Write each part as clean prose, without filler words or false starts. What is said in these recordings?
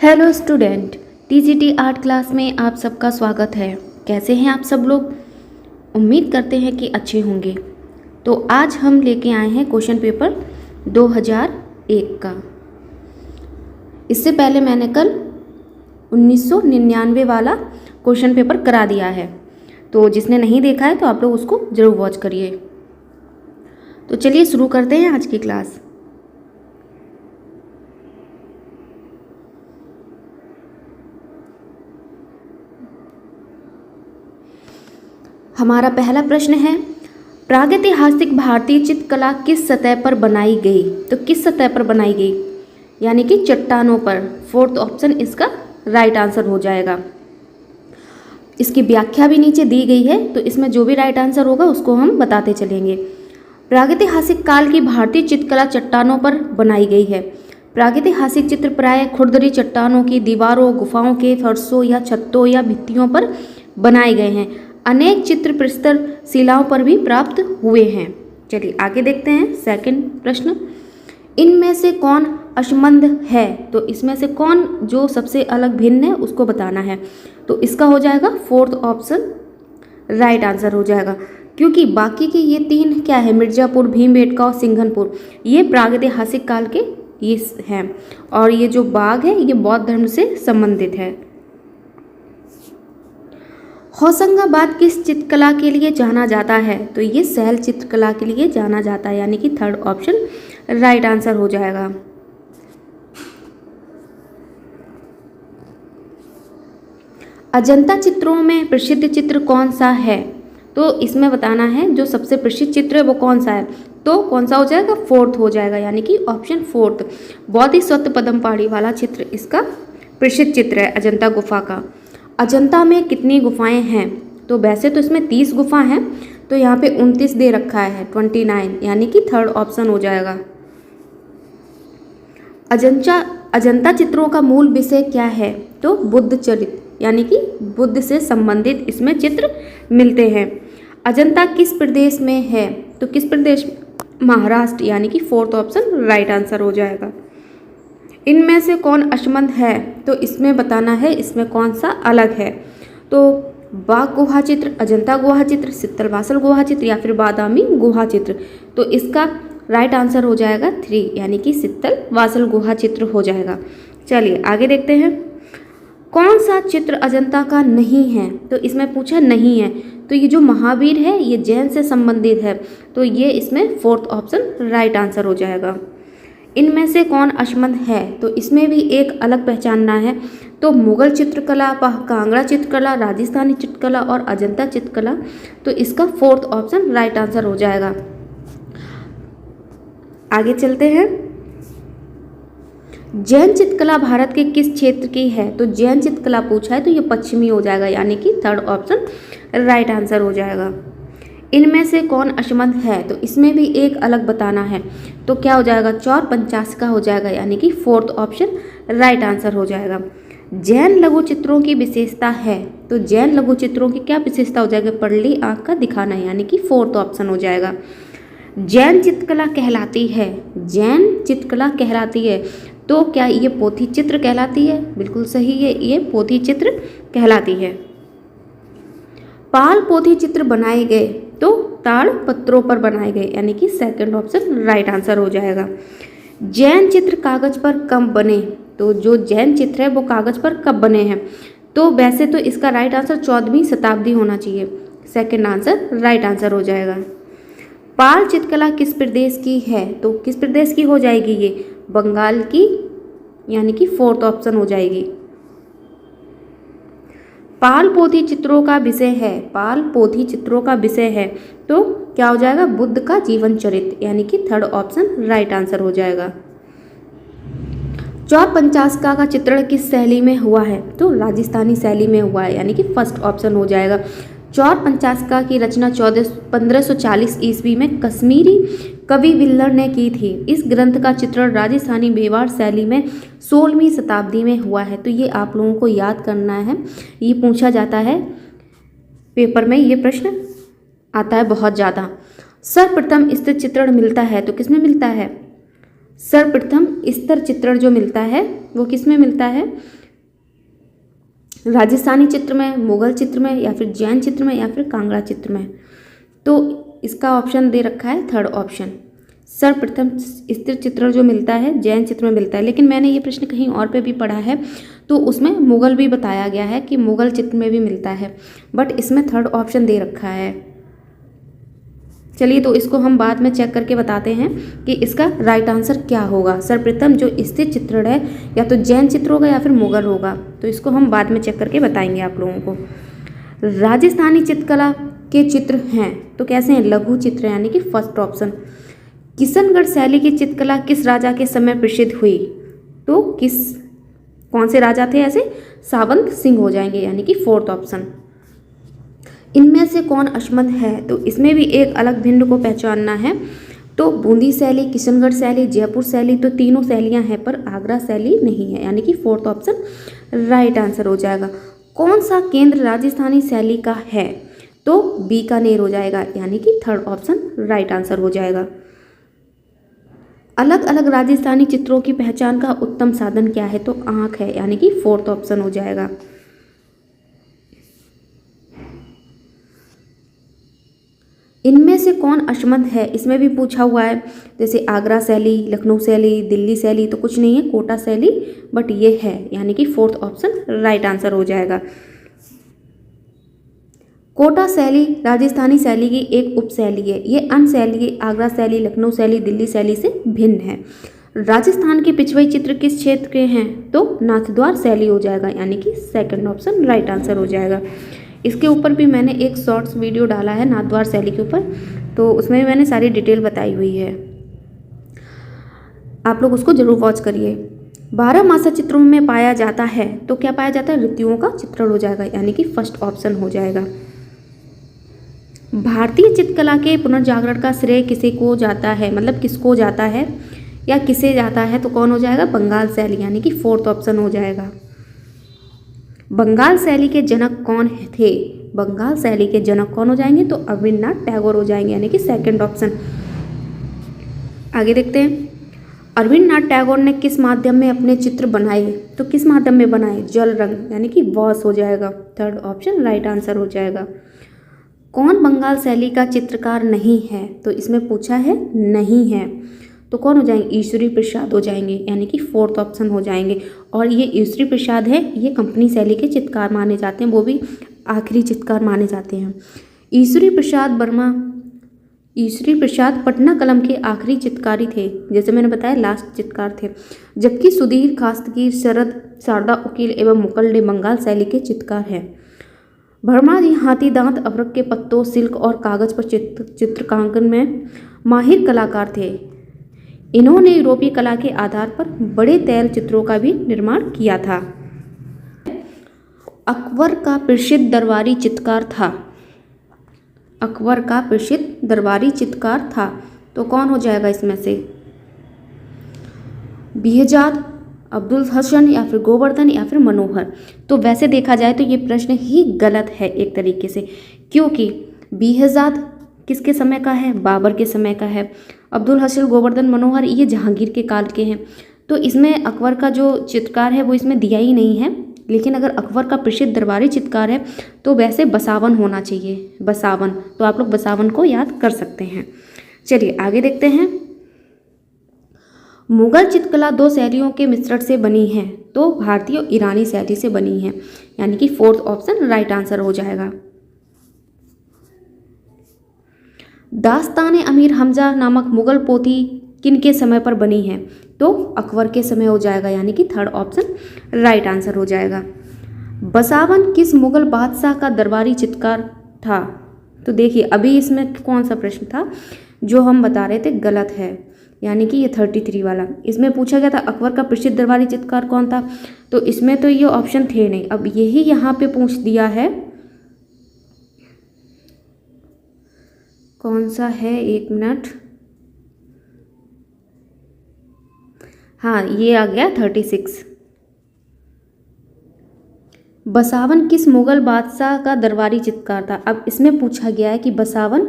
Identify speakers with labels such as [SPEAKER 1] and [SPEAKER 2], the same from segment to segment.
[SPEAKER 1] Hello student, TGT art class में आप सबका स्वागत है। कैसे हैं आप सब लोग? उम्मीद करते हैं कि अच्छे होंगे। तो आज हम लेके आए हैं क्वेश्चन पेपर 2001 का। इससे पहले मैंने कल 1999 वाला क्वेश्चन पेपर करा दिया है, तो जिसने नहीं देखा है तो आप लोग उसको ज़रूर वॉच करिए। तो चलिए शुरू करते हैं आज की क्लास। हमारा पहला प्रश्न है, प्रागैतिहासिक भारतीय चित्रकला किस सतह पर बनाई गई? तो किस सतह पर बनाई गई? यानी कि चट्टानों पर। फोर्थ ऑप्शन इसका राइट आंसर हो जाएगा। इसकी व्याख्या भी नीचे दी गई है, तो इसमें जो भी राइट आंसर होगा उसको हम बताते चलेंगे। प्रागैतिहासिक काल की भारतीय चित्रकला चट्टानों पर बनाई गई है। प्रागैतिहासिक चित्र प्रायः खुरदरी चट्टानों की दीवारों, गुफाओं के फर्शों या छतों या भित्तियों पर बनाए गए हैं। अनेक चित्र प्रस्तर शिलाओं पर भी प्राप्त हुए हैं। चलिए आगे देखते हैं सेकंड प्रश्न। इनमें से कौन असंबद्ध है? तो इसमें से कौन जो सबसे अलग भिन्न है उसको बताना है। तो इसका हो जाएगा फोर्थ ऑप्शन राइट आंसर हो जाएगा, क्योंकि बाकी के ये तीन क्या है, मिर्जापुर, भीमबेटका और सिंघनपुर, ये प्रागैतिहासिक काल के ये हैं, और ये जो बाग है ये बौद्ध धर्म से संबंधित है। होशंगाबाद किस चित्रकला के लिए जाना जाता है? तो ये शैल चित्रकला के लिए जाना जाता है, यानी कि थर्ड ऑप्शन राइट आंसर हो जाएगा। अजंता चित्रों में प्रसिद्ध चित्र कौन सा है? तो इसमें बताना है जो सबसे प्रसिद्ध चित्र है वो कौन सा है। तो कौन सा हो जाएगा? फोर्थ हो जाएगा, यानी कि ऑप्शन फोर्थ, बोधिसत्व पद्मपाणि वाला चित्र इसका प्रसिद्ध चित्र है अजंता गुफा का। अजंता में कितनी गुफाएं हैं? तो वैसे तो इसमें 30 गुफा हैं, तो यहाँ पे 29 दे रखा है, 29, यानी कि थर्ड ऑप्शन हो जाएगा। अजंता चित्रों का मूल विषय क्या है? तो बुद्ध चरित्र, यानी कि बुद्ध से संबंधित इसमें चित्र मिलते हैं। अजंता किस प्रदेश में है? तो किस प्रदेश? महाराष्ट्र, यानी कि फोर्थ ऑप्शन राइट आंसर हो जाएगा। इनमें से कौन असंबद्ध है? तो इसमें बताना है इसमें कौन सा अलग है। तो बाग गुहा चित्र, अजंता गुहा चित्र, सित्तलवासल गुहा चित्र या फिर बादामी गुहा चित्र। तो इसका राइट आंसर हो जाएगा 3, यानी कि सित्तलवासल गुहा चित्र हो जाएगा। चलिए आगे देखते हैं। कौन सा चित्र अजंता का नहीं है? तो इसमें पूछा नहीं है, तो ये जो महावीर है ये जैन से संबंधित है, तो ये इसमें फोर्थ ऑप्शन राइट आंसर हो जाएगा। इनमें से कौन असंबद्ध है? तो इसमें भी एक अलग पहचानना है। तो मुगल चित्रकला, कांगड़ा चित्रकला, राजस्थानी चित्रकला और अजंता चित्रकला, तो इसका फोर्थ ऑप्शन राइट आंसर हो जाएगा। आगे चलते हैं। जैन चित्रकला भारत के किस क्षेत्र की है? तो जैन चित्रकला पूछा है तो ये पश्चिमी हो जाएगा, यानी कि थर्ड ऑप्शन राइट आंसर हो जाएगा। इनमें से कौन असंबद्ध है? तो इसमें भी एक अलग बताना है, तो क्या हो जाएगा? चौर पंचास का हो जाएगा, यानी कि फोर्थ ऑप्शन राइट आंसर हो जाएगा। जैन लघु चित्रों की विशेषता है? तो जैन लघु चित्रों की क्या विशेषता हो जाएगा? पड़ली आंख का दिखाना है, यानी कि फोर्थ ऑप्शन हो जाएगा। जैन चित्रकला कहलाती है? जैन चित्रकला कहलाती है, तो क्या ये पोथी चित्र कहलाती है? बिल्कुल सही है, ये पोथी चित्र कहलाती है। पाल पोथी चित्र बनाए गए? तो ताड़ पत्रों पर बनाए गए, यानी कि सेकंड ऑप्शन राइट आंसर हो जाएगा। जैन चित्र कागज पर कब बने? तो जो जैन चित्र है वो कागज पर कब बने हैं? तो वैसे तो इसका राइट आंसर 14वीं शताब्दी होना चाहिए, सेकंड आंसर राइट आंसर हो जाएगा। पाल चित्रकला किस प्रदेश की है? तो किस प्रदेश की हो जाएगी ये? बंगाल की, यानी कि फोर्थ ऑप्शन हो जाएगी। पाल पोथी चित्रों का विषय है? पाल पोथी चित्रों का विषय है, तो क्या हो जाएगा? बुद्ध का जीवन चरित्र, यानी कि थर्ड ऑप्शन राइट आंसर हो जाएगा। चौर पंचास्का का चित्रण किस शैली में हुआ है? तो राजस्थानी शैली में हुआ है, यानी कि फर्स्ट ऑप्शन हो जाएगा। चौर पंचास्का की रचना 1540 ईस्वी में कश्मीरी कवि विल्लर ने की थी। इस ग्रंथ का चित्रण राजस्थानी मेवाड़ शैली में 16वीं शताब्दी में हुआ है। तो ये आप लोगों को याद करना है, ये पूछा जाता है पेपर में, ये प्रश्न आता है बहुत ज़्यादा। सर्वप्रथम स्थिर चित्रण मिलता है, तो किसमें मिलता है? सर्वप्रथम स्तर चित्रण जो मिलता है वो किस में मिलता है? राजस्थानी चित्र में, मुगल चित्र में, या फिर जैन चित्र में, या फिर कांगड़ा चित्र में। तो इसका ऑप्शन दे रखा है थर्ड ऑप्शन, सर्वप्रथम स्तर चित्रण जो मिलता है जैन चित्र में मिलता है। लेकिन मैंने ये प्रश्न कहीं और पे भी पढ़ा है तो उसमें मुगल भी बताया गया है कि मुगल चित्र में भी मिलता है, बट इसमें थर्ड ऑप्शन दे रखा है। चलिए तो इसको हम बाद में चेक करके बताते हैं कि इसका राइट आंसर क्या होगा। सर्वप्रथम जो स्थिर चित्रण है या तो जैन चित्र होगा या फिर मुगल होगा, तो इसको हम बाद में चेक करके बताएंगे आप लोगों को। राजस्थानी चित्रकला के चित्र हैं तो कैसे हैं? लघु चित्र, यानी कि फर्स्ट ऑप्शन। किशनगढ़ शैली की चित्रकला किस राजा के समय प्रसिद्ध हुई? तो कौन से राजा थे ऐसे? सावंत सिंह हो जाएंगे, यानी कि फोर्थ ऑप्शन। इनमें से कौन अक्षमद है? तो इसमें भी एक अलग भिंड को पहचानना है। तो बूंदी शैली, किशनगढ़ शैली, जयपुर शैली, तो तीनों शैलियां हैं पर आगरा शैली नहीं है, यानी कि फोर्थ ऑप्शन राइट आंसर हो जाएगा। कौन सा केंद्र राजस्थानी शैली का है? तो बीकानेर हो जाएगा, यानी कि थर्ड ऑप्शन राइट आंसर हो जाएगा। अलग अलग राजस्थानी चित्रों की पहचान का उत्तम साधन क्या है? तो आँख है, यानी कि फोर्थ ऑप्शन हो जाएगा। इनमें से कौन अक्षमद है? इसमें भी पूछा हुआ है, जैसे आगरा शैली, लखनऊ शैली, दिल्ली शैली, तो कुछ नहीं है, कोटा शैली, बट ये है, यानी कि फोर्थ ऑप्शन राइट आंसर हो जाएगा। कोटा शैली राजस्थानी शैली की एक उपशैली है। ये अन्य शैली आगरा शैली, लखनऊ शैली, दिल्ली शैली से भिन्न है। राजस्थान के पिछवाई चित्र किस क्षेत्र के हैं? तो नाथद्वार शैली हो जाएगा, यानी कि सेकंड ऑप्शन राइट आंसर हो जाएगा। इसके ऊपर भी मैंने एक शॉर्ट्स वीडियो डाला है नाथद्वार शैली के ऊपर, तो उसमें भी मैंने सारी डिटेल बताई हुई है, आप लोग उसको जरूर वॉच करिए। 12 मासा चित्रों में पाया जाता है तो क्या पाया जाता है? ऋतुओं का चित्रण हो जाएगा, यानी कि फर्स्ट ऑप्शन हो जाएगा। भारतीय चित्रकला के पुनर्जागरण का श्रेय किसे को जाता है? मतलब किसको जाता है या किसे जाता है? तो कौन हो जाएगा? बंगाल शैली, यानी कि फोर्थ ऑप्शन हो जाएगा। बंगाल शैली के जनक कौन थे? बंगाल शैली के जनक कौन हो जाएंगे? तो रविन्द्रनाथ टैगोर हो जाएंगे, यानी कि सेकंड ऑप्शन। आगे देखते हैं, रविन्द्रनाथ टैगोर ने किस माध्यम में अपने चित्र बनाए? तो किस माध्यम में बनाए? जल रंग, यानी कि वॉश हो जाएगा, थर्ड ऑप्शन राइट आंसर हो जाएगा। कौन बंगाल शैली का चित्रकार नहीं है? तो इसमें पूछा है नहीं है, तो कौन हो जाएंगे? ईश्वरी प्रसाद हो जाएंगे, यानी कि फोर्थ ऑप्शन हो जाएंगे। और ये ईश्वरी प्रसाद है, ये कंपनी शैली के चित्रकार माने जाते हैं, वो भी आखिरी चित्रकार माने जाते हैं। ईश्वरी प्रसाद पटना कलम के आखिरी चित्रकारी थे, जैसे मैंने बताया लास्ट चित्रकार थे। जबकि सुधीर खास्तगीर, शरद, शारदा उकील एवं मुकुल डे बंगाल शैली के चित्रकार हैं। वर्मा जी हाथी दांत, अभ्रक के पत्तों, सिल्क और कागज पर चित्रकांकन में माहिर कलाकार थे। इन्होंने यूरोपीय कला के आधार पर बड़े तैल चित्रों का भी निर्माण किया था। अकबर का प्रसिद्ध दरबारी चित्रकार था। अकबर का प्रसिद्ध दरबारी चित्रकार था, तो कौन हो जाएगा इसमें से? बेहजाद, अब्दुल हसन, या फिर गोवर्धन, या फिर मनोहर। तो वैसे देखा जाए तो ये प्रश्न ही गलत है एक तरीके से, क्योंकि बेहजाद किसके समय का है? बाबर के समय का है। अब्दुल हसन, गोवर्धन, मनोहर ये जहांगीर के काल के हैं। तो इसमें अकबर का जो चित्रकार है वो इसमें दिया ही नहीं है। लेकिन अगर अकबर का प्रसिद्ध दरबारी चित्रकार है तो वैसे बसावन होना चाहिए, बसावन। तो आप लोग बसावन को याद कर सकते हैं। चलिए आगे देखते हैं। मुगल चित्रकला 2 शैलियों के मिश्रण से बनी है, तो भारतीय और ईरानी शैली से बनी है, यानी कि फोर्थ ऑप्शन राइट आंसर हो जाएगा। दास्तान अमीर हमजा नामक मुगल पोथी किनके समय पर बनी है? तो अकबर के समय हो जाएगा, यानी कि थर्ड ऑप्शन राइट आंसर हो जाएगा। बसावन किस मुगल बादशाह का दरबारी चित्रकार था? तो देखिए अभी इसमें कौन सा प्रश्न था जो हम बता रहे थे गलत है, यानी कि ये 33 वाला। इसमें पूछा गया था अकबर का प्रसिद्ध दरबारी चित्रकार कौन था, तो इसमें तो ये ऑप्शन थे नहीं। अब यही यहाँ पे पूछ दिया है, कौन सा है, 1 मिनट, हाँ ये आ गया 36। बसावन किस मुगल बादशाह का दरबारी चित्रकार था? अब इसमें पूछा गया है कि बसावन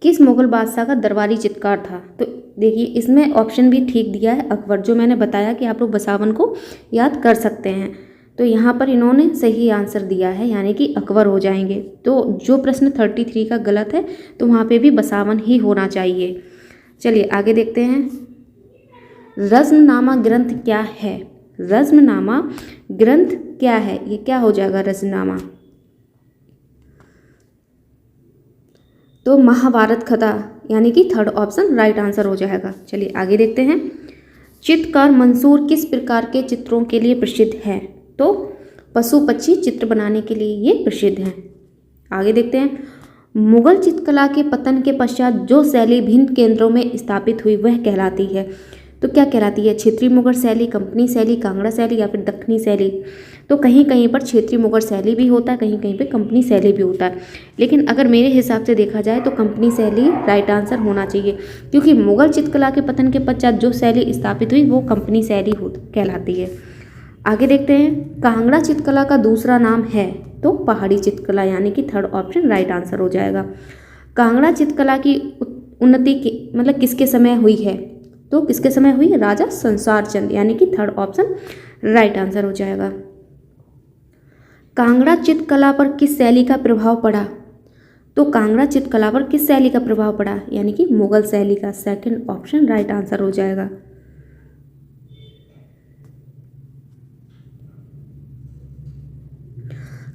[SPEAKER 1] किस मुगल बादशाह का दरबारी चित्कार था? तो देखिए इसमें ऑप्शन भी ठीक दिया है अकबर, जो मैंने बताया कि आप लोग बसावन को याद कर सकते हैं। तो यहाँ पर इन्होंने सही आंसर दिया है, यानी कि अकबर हो जाएंगे। तो जो प्रश्न 33 का गलत है तो वहाँ पे भी बसावन ही होना चाहिए। चलिए आगे देखते हैं। रज़्मनामा ग्रंथ क्या है? रज़्मनामा ग्रंथ क्या है? ये क्या हो जाएगा रज़्मनामा? तो महाभारत कथा, यानी कि थर्ड ऑप्शन राइट आंसर हो जाएगा। चलिए आगे देखते हैं। चित्रकार मंसूर किस प्रकार के चित्रों के लिए प्रसिद्ध है? तो पशु पक्षी चित्र बनाने के लिए ये प्रसिद्ध हैं। आगे देखते हैं। मुगल चित्रकला के पतन के पश्चात जो शैली भिन्न केंद्रों में स्थापित हुई वह कहलाती है? तो क्या कहलाती है? क्षेत्रीय मुगल शैली, कंपनी शैली, कांगड़ा शैली या फिर दक्षिणी शैली? तो कहीं कहीं पर क्षेत्रीय मुगल शैली भी होता है, कहीं कहीं पे कंपनी शैली भी होता है, लेकिन अगर मेरे हिसाब से देखा जाए तो कंपनी शैली राइट आंसर होना चाहिए, क्योंकि मुगल चित्रकला के पतन के पश्चात जो शैली स्थापित हुई वो कंपनी शैली कहलाती है। आगे देखते हैं। कांगड़ा चित्रकला का दूसरा नाम है? तो पहाड़ी चित्रकला, यानी कि थर्ड ऑप्शन राइट आंसर हो जाएगा। कांगड़ा चित्रकला की उन्नति मतलब किसके समय हुई है? तो किसके समय हुई? राजा संसार चंद, यानी कि थर्ड ऑप्शन राइट आंसर हो जाएगा। कांगड़ा चित्रकला पर किस शैली का प्रभाव पड़ा? तो कांगड़ा चित्रकला पर किस शैली का प्रभाव पड़ा? यानी कि मुगल शैली का। सेकंड ऑप्शन राइट आंसर हो जाएगा।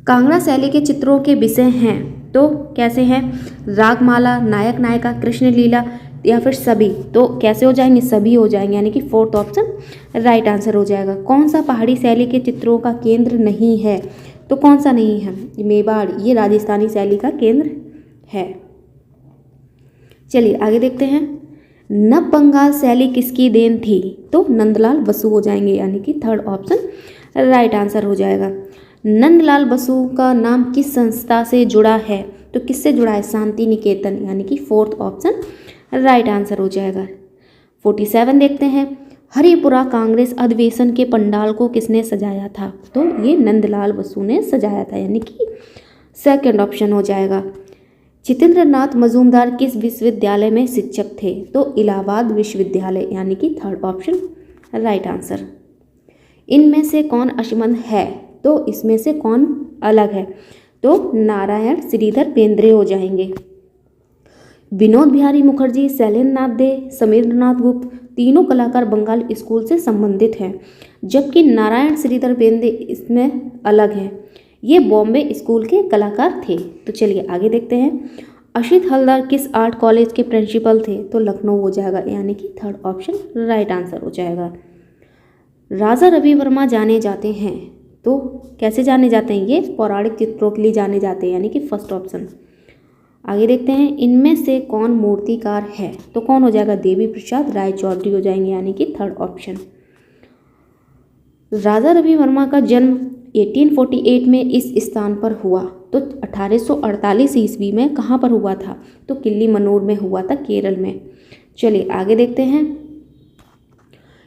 [SPEAKER 1] कांगड़ा शैली के चित्रों के विषय हैं? तो कैसे हैं? रागमाला, नायक नायिका, कृष्ण लीला या फिर सभी? तो कैसे हो जाएंगे? सभी हो जाएंगे, यानी कि फोर्थ ऑप्शन राइट आंसर हो जाएगा। कौन सा पहाड़ी शैली के चित्रों का केंद्र नहीं है? तो कौन सा नहीं है? मेवाड़, ये राजस्थानी शैली का केंद्र है। चलिए आगे देखते हैं। नव बंगाल शैली किसकी देन थी? तो नंदलाल बसु हो जाएंगे, यानी कि थर्ड ऑप्शन राइट आंसर हो जाएगा। नंदलाल बसु का नाम किस संस्था से जुड़ा है? तो किससे जुड़ा है? शांति निकेतन, यानी कि फोर्थ ऑप्शन राइट आंसर हो जाएगा। 47 देखते हैं। हरिपुरा कांग्रेस अधिवेशन के पंडाल को किसने सजाया था? तो ये नंदलाल बसु ने सजाया था, यानी कि सेकंड ऑप्शन हो जाएगा। जितेंद्रनाथ मजूमदार किस विश्वविद्यालय में शिक्षक थे? तो इलाहाबाद विश्वविद्यालय, यानी कि थर्ड ऑप्शन राइट आंसर। इनमें से कौन अशमंद है? तो इसमें से कौन अलग है? तो नारायण श्रीधर बेंद्रे हो जाएंगे। विनोद बिहारी मुखर्जी, शैलेंद्र नाथ दे, समीरनाथ गुप्त, तीनों कलाकार बंगाल स्कूल से संबंधित हैं, जबकि नारायण श्रीधर बेंद्रे इसमें अलग हैं, ये बॉम्बे स्कूल के कलाकार थे। तो चलिए आगे देखते हैं। अशित हलदर किस आर्ट कॉलेज के प्रिंसिपल थे? तो लखनऊ हो जाएगा, यानी कि थर्ड ऑप्शन राइट आंसर हो जाएगा। राजा रवि वर्मा जाने जाते हैं? तो कैसे जाने जाते हैं? ये पौराणिक चित्रों के लिए जाने जाते हैं, यानी कि फर्स्ट ऑप्शन। आगे देखते हैं। इनमें से कौन मूर्तिकार है? तो कौन हो जाएगा? देवी प्रसाद राय चौधरी हो जाएंगे, यानी कि थर्ड ऑप्शन। राजा रवि वर्मा का जन्म 1848 में इस स्थान पर हुआ, तो 1848 ईस्वी में कहाँ पर हुआ था? तो किल्ली मनोर में हुआ था, केरल में। चलिए आगे देखते हैं।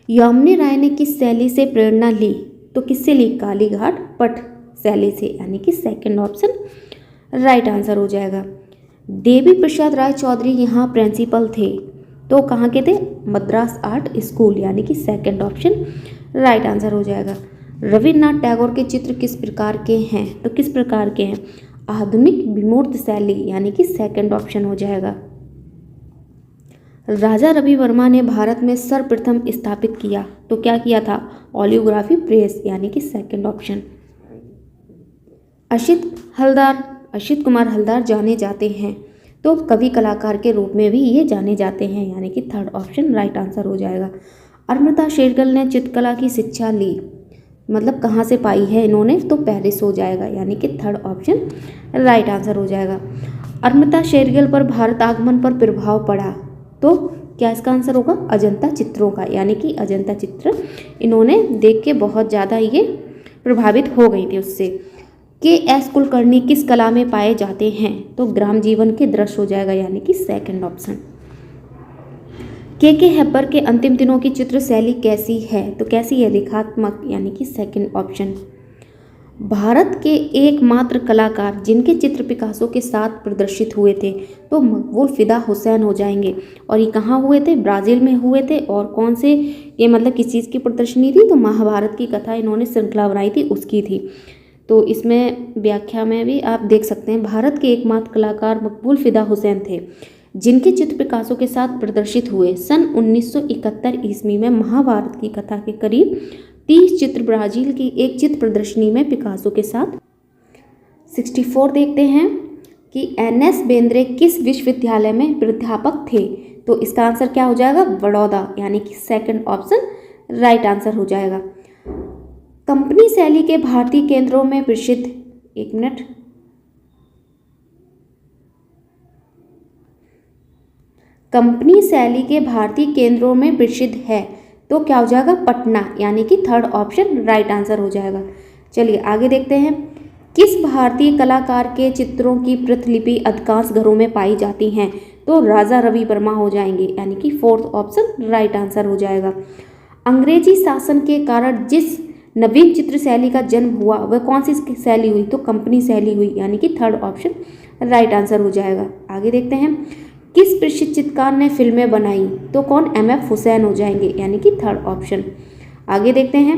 [SPEAKER 1] यामिनी राय ने किस शैली से प्रेरणा ली? तो किससे ली? कालीघाट पट शैली से, यानी कि सेकंड ऑप्शन राइट आंसर हो जाएगा। देवी प्रसाद राय चौधरी यहाँ प्रिंसिपल थे, तो कहाँ के थे? मद्रास आर्ट स्कूल, यानी कि सेकंड ऑप्शन राइट आंसर हो जाएगा। रविन्द्रनाथ टैगोर के चित्र किस प्रकार के हैं? तो किस प्रकार के हैं? आधुनिक विमूर्त शैली, यानी कि सेकंड ऑप्शन हो जाएगा। राजा रवि वर्मा ने भारत में सर्वप्रथम स्थापित किया, तो क्या किया था? ओलियोग्राफी प्रेस, यानी कि सेकंड ऑप्शन। अशित कुमार हलदार जाने जाते हैं, तो कवि कलाकार के रूप में भी ये जाने जाते हैं, यानी कि थर्ड ऑप्शन राइट आंसर हो जाएगा। अमृता शेरगिल ने चित्रकला की शिक्षा ली, मतलब कहाँ से पाई है इन्होंने? तो पेरिस हो जाएगा, यानी कि थर्ड ऑप्शन राइट आंसर हो जाएगा। अमृता शेरगिल पर भारत आगमन पर प्रभाव पड़ा, तो क्या इसका आंसर होगा? अजंता चित्रों का, यानी कि अजंता चित्र इन्होंने देख के बहुत ज़्यादा ये प्रभावित हो गई थी उससे। के.एस. कुलकर्णी किस कला में पाए जाते हैं? तो ग्राम जीवन के दृश्य हो जाएगा, यानी कि सेकंड ऑप्शन। के हेब्बर के अंतिम दिनों की चित्र शैली कैसी है? तो कैसी है? रेखात्मक, यानी कि सेकंड ऑप्शन। भारत के एकमात्र कलाकार जिनके चित्र पिकासो के साथ प्रदर्शित हुए थे तो मकबूल फिदा हुसैन हो जाएंगे। और ये कहाँ हुए थे? ब्राज़ील में हुए थे। और कौन से, ये मतलब किस चीज़ की प्रदर्शनी थी? तो महाभारत की कथा इन्होंने श्रृंखला बनाई थी उसकी थी। तो इसमें व्याख्या में भी आप देख सकते हैं, भारत के एकमात्र कलाकार मकबूल फिदा हुसैन थे जिनके चित्र पिकासो के साथ प्रदर्शित हुए। सन 1971 ईस्वी में महाभारत की कथा के करीब 30 चित्र ब्राज़ील की एक चित्र प्रदर्शनी में पिकासो के साथ। 64 देखते हैं कि एन.एस. बेंद्रे किस विश्वविद्यालय में प्राध्यापक थे? तो इसका आंसर क्या हो जाएगा? बड़ौदा, यानी कि सेकंड ऑप्शन राइट आंसर हो जाएगा। कंपनी शैली के भारतीय केंद्रों में प्रसिद्ध, एक मिनट, कंपनी शैली के भारतीय केंद्रों में प्रसिद्ध है तो क्या हो जाएगा? पटना, यानी कि थर्ड ऑप्शन राइट आंसर हो जाएगा। चलिए आगे देखते हैं, किस भारतीय कलाकार के चित्रों की प्रतिलिपि अधिकांश घरों में पाई जाती हैं? तो राजा रवि वर्मा हो जाएंगे, यानी कि फोर्थ ऑप्शन राइट आंसर हो जाएगा। अंग्रेजी शासन के कारण जिस नवीन चित्र शैली का जन्म हुआ वह कौन सी शैली हुई? तो कंपनी शैली हुई, यानी कि थर्ड ऑप्शन राइट आंसर हो जाएगा। आगे देखते हैं, किस प्रसिद्ध चित्रकार ने फिल्में बनाई? तो कौन? एम.एफ. हुसैन हो जाएंगे, यानी कि थर्ड ऑप्शन। आगे देखते हैं,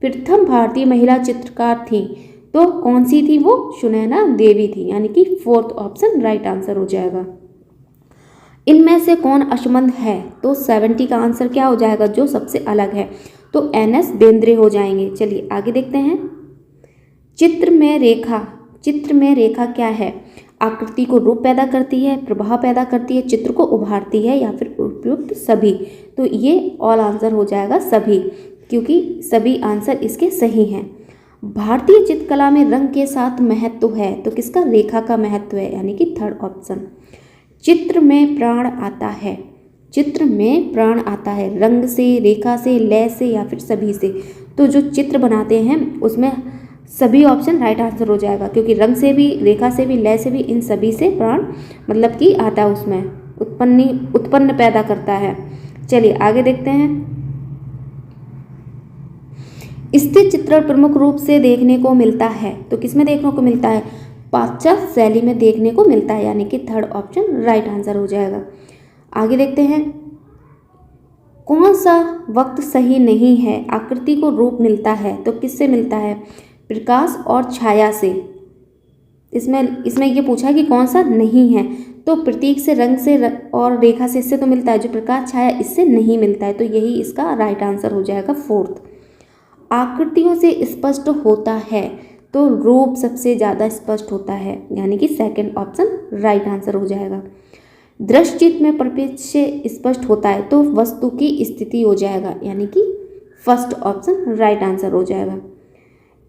[SPEAKER 1] प्रथम भारतीय महिला चित्रकार थी तो कौन सी थी? वो सुनैना देवी थी, यानी कि फोर्थ ऑप्शन राइट आंसर हो जाएगा। इनमें से कौन असमंद है? तो 70 का आंसर क्या हो जाएगा? जो सबसे अलग है, तो एन.एस. बेंद्रे हो जाएंगे। चलिए आगे देखते हैं, चित्र में रेखा क्या है? आकृति को रूप पैदा करती है, प्रभाव पैदा करती है, चित्र को उभारती है, या फिर उपयुक्त सभी? तो ये ऑल आंसर हो जाएगा सभी, क्योंकि सभी आंसर इसके सही हैं। भारतीय चित्रकला में रंग के साथ महत्व है तो किसका? रेखा का महत्व है, यानी कि थर्ड ऑप्शन। चित्र में प्राण आता है, चित्र में प्राण आता है रंग से, रेखा से, लय से, या फिर सभी से? तो जो चित्र बनाते हैं उसमें सभी ऑप्शन राइट आंसर हो जाएगा, क्योंकि रंग से भी, रेखा से भी, लय से भी, इन सभी से प्राण मतलब कि आता है, उसमें उत्पन्न पैदा करता है। चलिए आगे देखते हैं, स्थिर चित्रण प्रमुख रूप से देखने को मिलता है तो किसमें देखने को मिलता है? पाश्चात्य शैली में देखने को मिलता है, यानी कि थर्ड ऑप्शन राइट आंसर हो जाएगा। आगे देखते हैं, कौन सा वक्त सही नहीं है? आकृति को रूप मिलता है तो किससे मिलता है? प्रकाश और छाया से। इसमें ये पूछा कि कौन सा नहीं है, तो प्रतीक से, रंग से और रेखा से, इससे तो मिलता है। जो प्रकाश छाया इससे नहीं मिलता है, तो यही इसका राइट आंसर हो जाएगा फोर्थ। आकृतियों से स्पष्ट होता है तो रूप सबसे ज़्यादा स्पष्ट होता है, यानी कि सेकंड ऑप्शन राइट आंसर हो जाएगा। दृष्टिचित्र में प्रपंच से स्पष्ट होता है तो वस्तु की स्थिति हो जाएगा, यानी कि फर्स्ट ऑप्शन राइट आंसर हो जाएगा।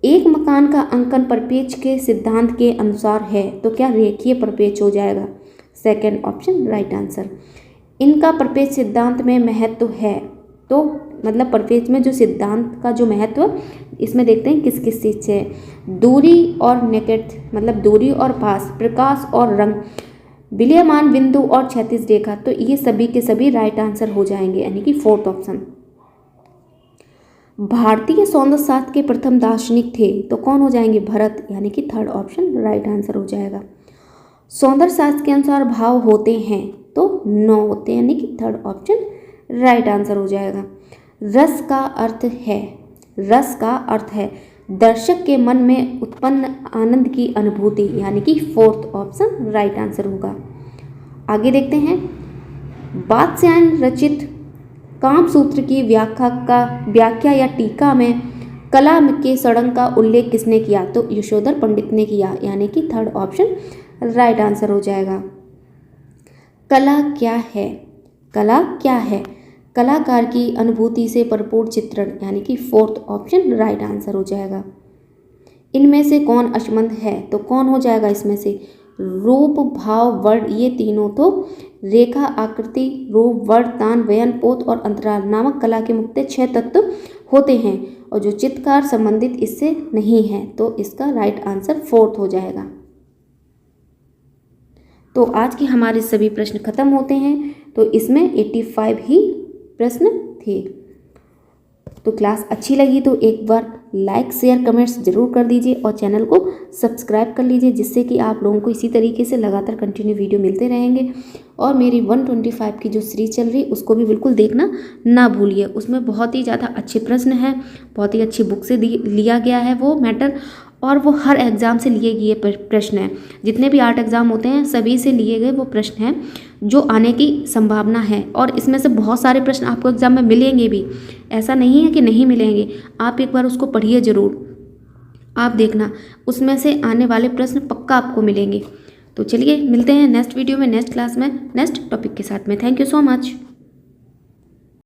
[SPEAKER 1] एक मकान का अंकन प्रपेक्ष के सिद्धांत के अनुसार है तो क्या? रेखीय प्रपेक्ष हो जाएगा, सेकंड ऑप्शन राइट आंसर। इनका प्रपेक्ष सिद्धांत में महत्व है तो मतलब प्रपेक्ष में जो सिद्धांत का जो महत्व, इसमें देखते हैं किस किस चीज़ से? दूरी और निकट, मतलब दूरी और पास, प्रकाश और रंग, विलयमान बिंदु और क्षैतिज रेखा, तो ये सभी के सभी राइट आंसर हो जाएंगे, यानी कि फोर्थ ऑप्शन। भारतीय सौंदर्य शास्त्र के प्रथम दार्शनिक थे तो कौन हो जाएंगे? भरत, यानी कि थर्ड ऑप्शन राइट आंसर हो जाएगा। सौंदर्य शास्त्र के अनुसार भाव होते हैं तो 9 होते हैं, यानी कि थर्ड ऑप्शन राइट आंसर हो जाएगा। रस का अर्थ है दर्शक के मन में उत्पन्न आनंद की अनुभूति, यानी कि फोर्थ ऑप्शन राइट आंसर होगा। आगे देखते हैं, वात्स्यायन रचित कामसूत्र की व्याख्या या टीका में कला के सड़ंग का उल्लेख किसने किया? तो यशोधर पंडित ने किया, यानी कि थर्ड ऑप्शन राइट आंसर हो जाएगा। कला क्या है? कलाकार की अनुभूति से भरपूर चित्रण, यानी कि फोर्थ ऑप्शन राइट आंसर हो जाएगा। इनमें से कौन असमंद है? तो कौन हो जाएगा इसमें से? रूप, भाव, वर्ण, ये तीनों तो रेखा, आकृति, रूप, वर्ण, तान, व्यंजन, पोत और अंतराल नामक कला के मुख्य 6 तत्व होते हैं और जो चित्रकार संबंधित इससे नहीं है, तो इसका राइट आंसर फोर्थ हो जाएगा। तो आज के हमारे सभी प्रश्न खत्म होते हैं, तो इसमें 85 ही प्रश्न थे। तो क्लास अच्छी लगी तो एक बार लाइक शेयर कमेंट्स ज़रूर कर दीजिए और चैनल को सब्सक्राइब कर लीजिए, जिससे कि आप लोगों को इसी तरीके से लगातार कंटिन्यू वीडियो मिलते रहेंगे। और मेरी 125 की जो सीरीज चल रही उसको भी बिल्कुल देखना ना भूलिए। उसमें बहुत ही ज़्यादा अच्छे प्रश्न हैं, बहुत ही अच्छी बुक से लिया गया है वो मैटर, और वो हर एग्ज़ाम से लिए गए प्रश्न हैं। जितने भी 8 एग्ज़ाम होते हैं सभी से लिए गए वो प्रश्न हैं जो आने की संभावना है। और इसमें से बहुत सारे प्रश्न आपको एग्ज़ाम में मिलेंगे भी, ऐसा नहीं है कि नहीं मिलेंगे। आप एक बार उसको पढ़िए ज़रूर, आप देखना उसमें से आने वाले प्रश्न पक्का आपको मिलेंगे। तो चलिए मिलते हैं नेक्स्ट वीडियो में, नेक्स्ट क्लास में, नेक्स्ट टॉपिक के साथ में। Thank you so much.